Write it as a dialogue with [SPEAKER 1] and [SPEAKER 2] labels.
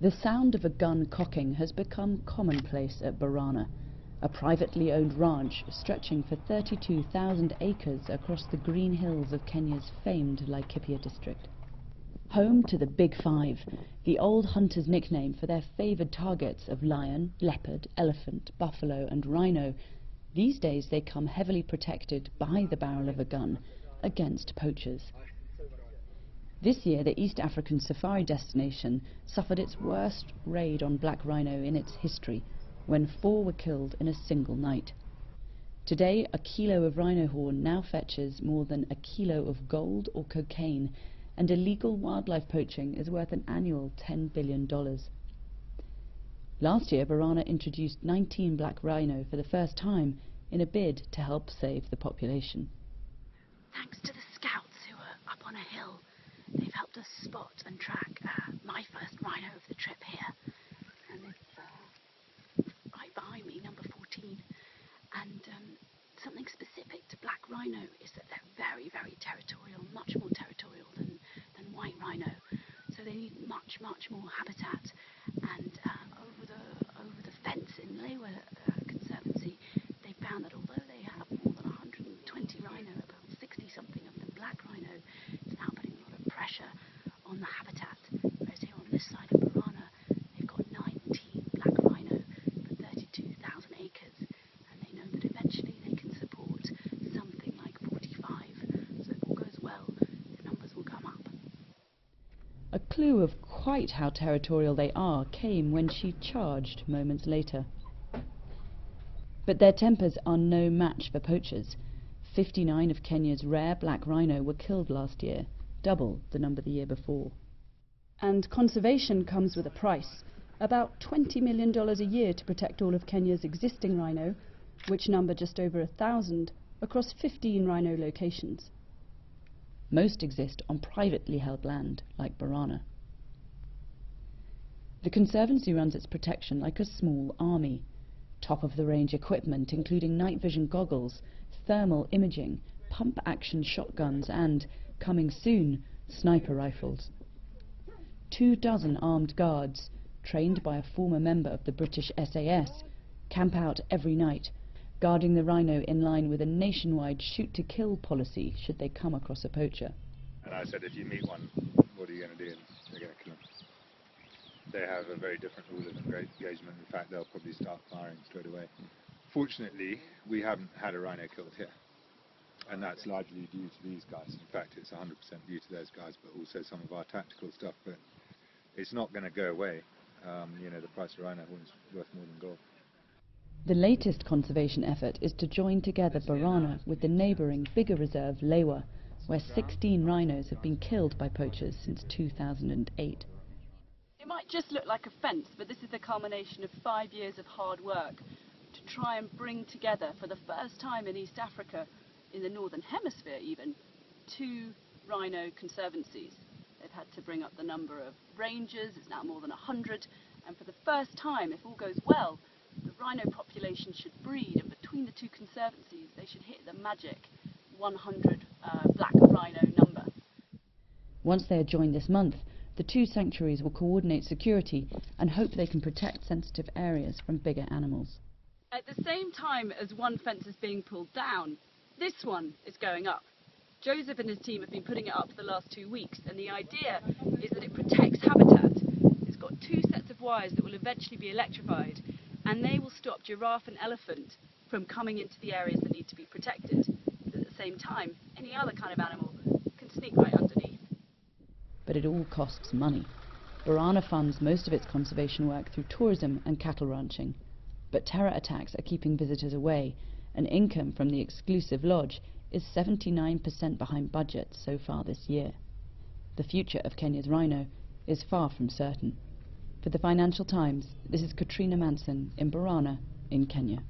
[SPEAKER 1] The sound of a gun cocking has become commonplace at Borana, a privately owned ranch stretching for 32,000 acres across the green hills of Kenya's famed Laikipia district. Home to the Big Five, the old hunters' nickname for their favoured targets of lion, leopard, elephant, buffalo and rhino, these days they come heavily protected by the barrel of a gun against poachers. This year, the East African safari destination suffered its worst raid on black rhino in its history, when 4 were killed in a single night. Today, a kilo of rhino horn now fetches more than a kilo of gold or cocaine, and illegal wildlife poaching is worth an annual $10 billion. Last year, Borana introduced 19 black rhino for the first time in a bid to help save the population.
[SPEAKER 2] Thanks to the scouts who are up on a hill, they've helped us spot and track my first rhino of the trip here. And it's right behind me, number 14. And something specific to black rhino is that they're very, very territorial, much more territorial than white rhino. So they need much, much more habitat. And over the fence in Lewa Conservancy, they found that although they have more than 120 rhino, about 60-something of them black rhino, it's now putting a lot of pressure on the habitat. Whereas here on this side of Borana, they've got 19 black rhino for 32,000 acres, and they know that eventually they can support something like 45. So if all goes well, the numbers will come up.
[SPEAKER 1] A clue of quite how territorial they are came when she charged moments later. But their tempers are no match for poachers. 59 of Kenya's rare black rhino were killed last year, double the number the year before. And conservation comes with a price, about $20 million a year to protect all of Kenya's existing rhino, which number just over 1,000, across 15 rhino locations. Most exist on privately held land, like Borana. The Conservancy runs its protection like a small army. Top-of-the-range equipment including night vision goggles, thermal imaging, pump-action shotguns and, coming soon, sniper rifles. 24 armed guards, trained by a former member of the British SAS, camp out every night, guarding the rhino in line with a nationwide shoot-to-kill policy should they come across a poacher.
[SPEAKER 3] And I said, if you meet one, what are you going to do? And they're going to kill them. They have a very different rule of engagement. In fact, they'll probably start firing straight away. Fortunately, we haven't had a rhino killed here. And that's largely due to these guys. In fact, it's 100% due to those guys, but also some of our tactical stuff. But it's not going to go away. You know, the price of rhino horn is worth more than gold.
[SPEAKER 1] The latest conservation effort is to join together Borana with the neighbouring bigger reserve Lewa, where 16 rhinos have been killed by poachers since 2008.
[SPEAKER 4] It might just look like a fence, but this is the culmination of 5 years of hard work to try and bring together, for the first time in East Africa, in the Northern Hemisphere even, 2 rhino conservancies. They've had to bring up the number of rangers, it's now more than 100, and for the first time, if all goes well, the rhino population should breed, and between the 2 conservancies they should hit the magic 100 black rhino number.
[SPEAKER 1] Once they are joined this month, the 2 sanctuaries will coordinate security and hope they can protect sensitive areas from bigger animals.
[SPEAKER 4] At the same time as one fence is being pulled down, this one is going up. Joseph and his team have been putting it up for the last 2 weeks, and the idea is that it protects habitat. It's got 2 sets of wires that will eventually be electrified, and they will stop giraffe and elephant from coming into the areas that need to be protected. But at the same time, any other kind of animal can sneak right underneath.
[SPEAKER 1] But it all costs money. Borana funds most of its conservation work through tourism and cattle ranching. But terror attacks are keeping visitors away, and income from the exclusive lodge is 79% behind budget so far this year. The future of Kenya's rhino is far from certain. For the Financial Times, this is Katrina Manson in Borana in Kenya.